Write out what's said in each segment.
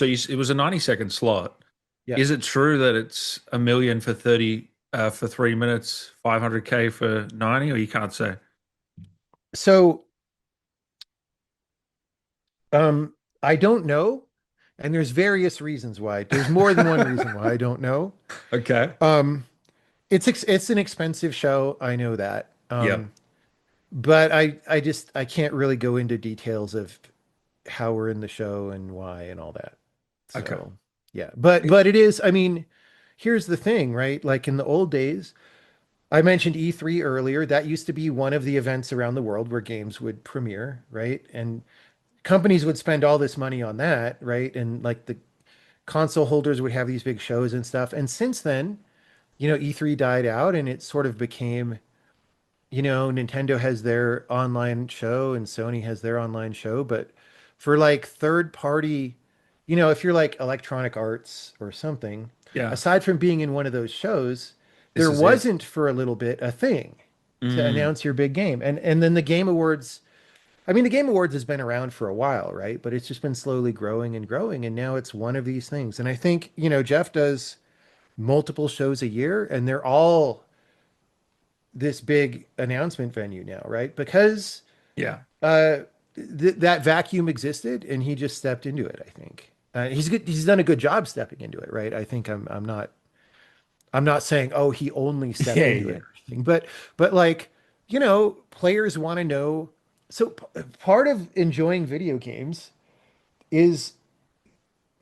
So it was a 90-second slot. Yeah. Is it true that it's a million for 30 for 3 minutes, 500K for 90, or you can't say? So um I don't know, and there's various reasons why. There's more than one reason why I don't know. Okay. Um it's an expensive show, I know that. Yep. But I can't really go into details of how we're in the show and why and all that. Okay. So, yeah. But it is, I mean, here's the thing, right? Like in the old days, I mentioned E3 earlier. That used to be one of the events around the world where games would premiere, right? And companies would spend all this money on that, right? And like the console holders would have these big shows and stuff. And since then, E3 died out and it sort of became, Nintendo has their online show and Sony has their online show. But for like third party, if you're like Electronic Arts or something, Yeah. aside from being in one of those shows, This there is it. wasn't for a little bit a thing to Mm. announce your big game. And then the Game Awards, I mean, the Game Awards has been around for a while, right? But it's just been slowly growing and growing. And now it's one of these things. And I think, Jeff does multiple shows a year and they're all this big announcement venue now, right? Because Yeah. uh, that vacuum existed and he just stepped into it, I think. He's good. He's done a good job stepping into it, right? I think I'm not saying, oh, he only stepped Yeah. into it Yeah. or anything, but like, players want to know. So part of enjoying video games is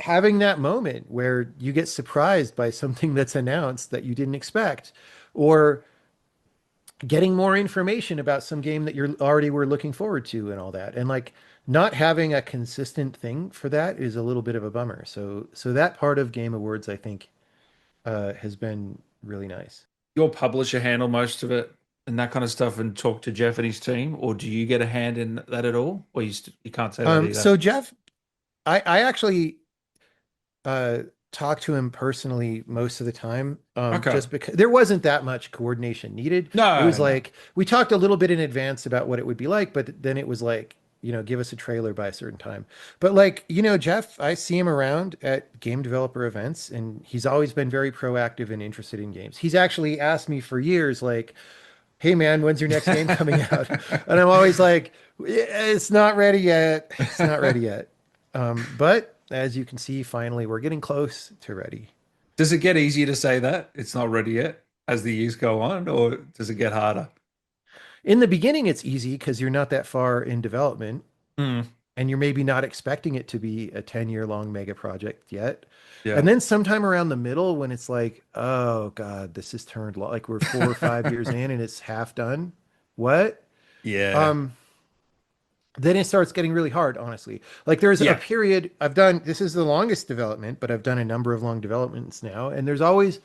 having that moment where you get surprised by something that's announced that you didn't expect, or getting more information about some game that you're already were looking forward to and all that. And like not having a consistent thing for that is a little bit of a bummer. So that part of Game Awards, I think, has been really nice. Your publisher handle most of it and that kind of stuff and talk to Jeff and his team, or do you get a hand in that at all? Or you can't say that either. So Jeff, I actually uh talk to him personally most of the time, Okay. just because there wasn't that much coordination needed. It No, was no. like we talked a little bit in advance about what it would be like, but then it was like, give us a trailer by a certain time. But like, Jeff, I see him around at game developer events and he's always been very proactive and interested in games. He's actually asked me for years, like, hey man, when's your next game coming out? And I'm always like, it's not ready yet. It's not ready yet. But as you can see, finally, we're getting close to ready. Does it get easier to say that it's not ready yet as the years go on, or does it get harder? In the beginning, it's easy because you're not that far in development Mm, and you're maybe not expecting it to be a 10-year long mega project yet. yeah. And then sometime around the middle, when it's like, oh God, this has turned like we're 4 or 5 years in and it's half done. What? Yeah. Um, then it starts getting really hard, honestly. Like there's a Yeah. period this is the longest development, but I've done a number of long developments now. And there's always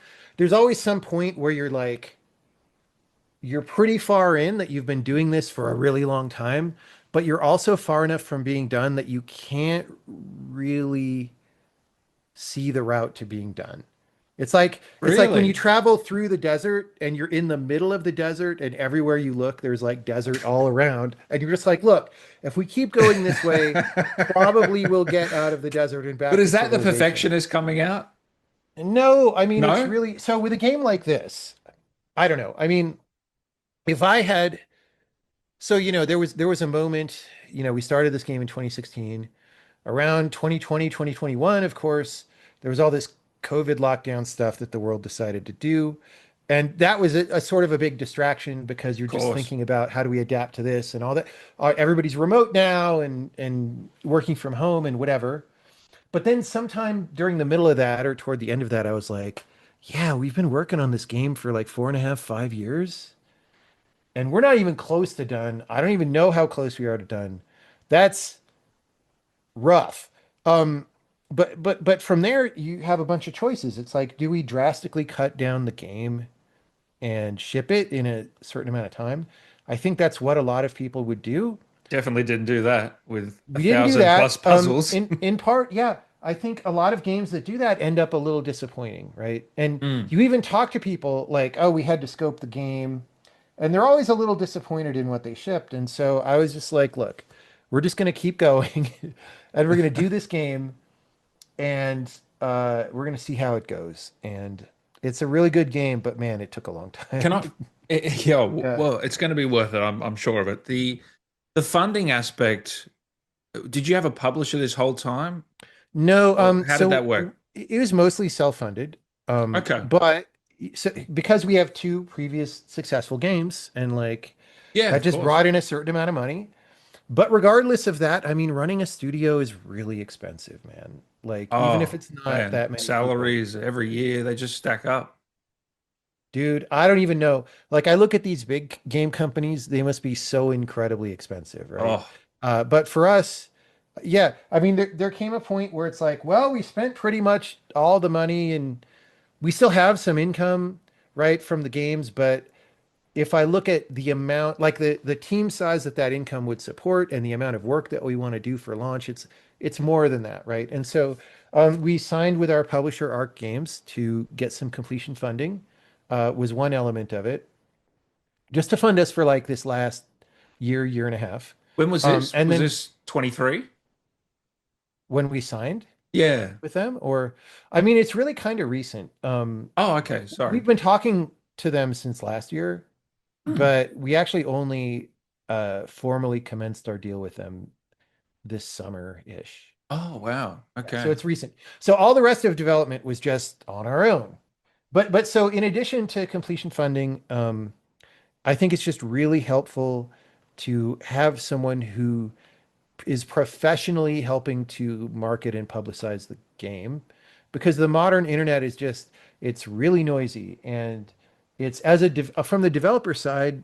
some point where you're pretty far in that you've been doing this for a really long time, but you're also far enough from being done that you can't really see the route to being done. It's like when you Really? travel through the desert and you're in the middle of the desert and everywhere you look there's like desert all around and you're just like, look, if we keep going this way, probably we'll get out of the desert and But back to is that the civilization. perfectionist coming out? No, I mean it's No? really so with a game like this, I don't know. I mean, if I had so there was a moment, we started this game in 2016. Around 2020, 2021, of course, there was all this COVID lockdown stuff that the world decided to do. And that was a sort of a big distraction because you're Of just course. thinking about how do we adapt to this and all that. Everybody's remote now and working from home and whatever. But then sometime during the middle of that or toward the end of that, I was like, yeah, we've been working on this game for like 4.5, 5 years, and we're not even close to done. I don't even know how close we are to done. That's rough. Um, but from there you have a bunch of choices. It's like, do we drastically cut down the game and ship it in a certain amount of time? I think that's what a lot of people would do. Definitely didn't do that with a We didn't do thousand plus that. puzzles. In part, yeah. I think a lot of games that do that end up a little disappointing, right? And Mm. you even talk to people like, oh, we had to scope the game, and they're always a little disappointed in what they shipped. And so I was just like, look, we're just going to keep going and we're going to do this game and we're gonna see how it goes. And it's a really good game, but man, it took a long Can time. I? Yeah, Yeah. well, it's going to be worth it. I'm sure of it. The funding aspect. Did you have a publisher this whole time, No, or how did that so work? it was mostly self-funded. Okay. But so because we have two previous successful games and like Yeah, that of just course. brought in a certain amount of money. But regardless of that, I mean, running a studio is really expensive, man. Like even if Oh it's not man, that many people. salaries every year they just stack up. Dude, I don't even know. Like I look at these big game companies, they must be so incredibly expensive, right? Oh But for us, yeah, I mean, there came a point where it's like, well, we spent pretty much all the money and we still have some income, right, from the games, but if I look at the amount, like the team size that that income would support and the amount of work that we want to do for launch, it's more than that, right? And so we signed with our publisher Arc Games to get some completion funding, was one element of it, just to fund us for like this last year, year and a half. when was this? And Was then this 23? when we signed Yeah. with them, or I mean, it's really kind of recent. Oh, okay. Sorry. We've been talking to them since last year, Hmm. but we actually only formally commenced our deal with them this summer-ish. Oh, wow. Yeah, so Okay. it's recent. So all the rest of development was just on our own. But so in addition to completion funding, I think it's just really helpful to have someone who is professionally helping to market and publicize the game because the modern internet is just it's really noisy and it's from the developer side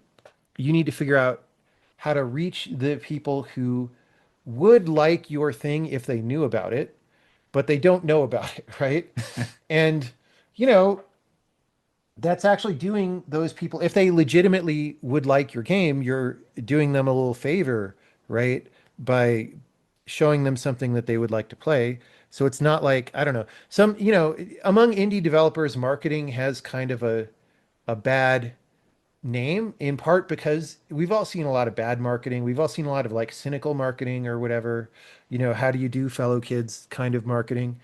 you need to figure out how to reach the people who would like your thing if they knew about it, but they don't know about it, right? And, you know, that's actually doing those people, if they legitimately would like your game, you're doing them a little favor, right? By showing them something that they would like to play. So it's not like, I don't know, among indie developers, marketing has kind of a bad name in part because we've all seen a lot of bad marketing. We've all seen a lot of like cynical marketing or whatever, how do you do fellow kids kind of marketing.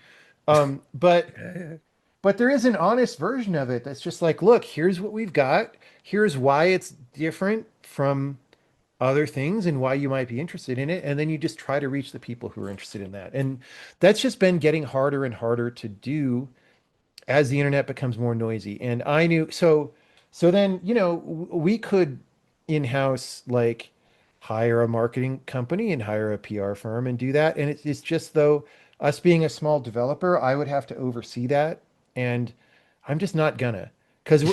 Um, but Yeah. but there is an honest version of it that's just like, look, here's what we've got. Here's why it's different from other things and why you might be interested in it. And then you just try to reach the people who are interested in that. And that's just been getting harder and harder to do as the internet becomes more noisy. And I knew so then, we could in-house like hire a marketing company and hire a PR firm and do that. And it's just though us being a small developer, I would have to oversee that. And I'm just not gonna because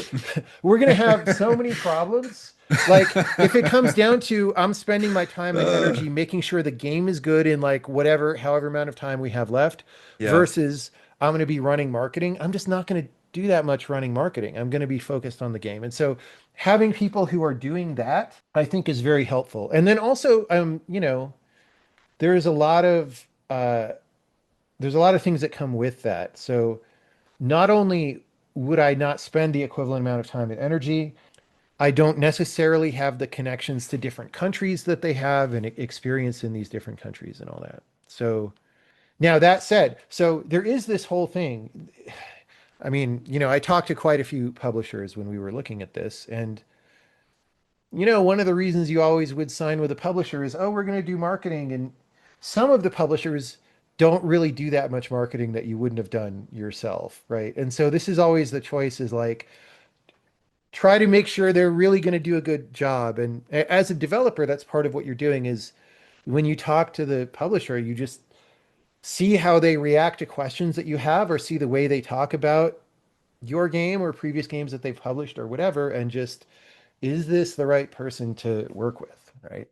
we're gonna have so many problems. Like if it comes down to I'm spending my time and Uh, energy making sure the game is good in like however amount of time we have left yeah. versus I'm going to be running marketing. I'm just not going to do that much running marketing. I'm going to be focused on the game. And so having people who are doing that, I think is very helpful. And then also, there's a lot of there's a lot of things that come with that. So not only would I not spend the equivalent amount of time and energy, I don't necessarily have the connections to different countries that they have and experience in these different countries and all that. So now that said, so there is this whole thing. I mean, I talked to quite a few publishers when we were looking at this, and one of the reasons you always would sign with a publisher is, oh, we're going to do marketing, and some of the publishers don't really do that much marketing that you wouldn't have done yourself, right? And so this is always the choice is like try to make sure they're really going to do a good job. And as a developer, that's part of what you're doing is when you talk to the publisher, you just see how they react to questions that you have or see the way they talk about your game or previous games that they've published or whatever and just is this the right person to work with, right?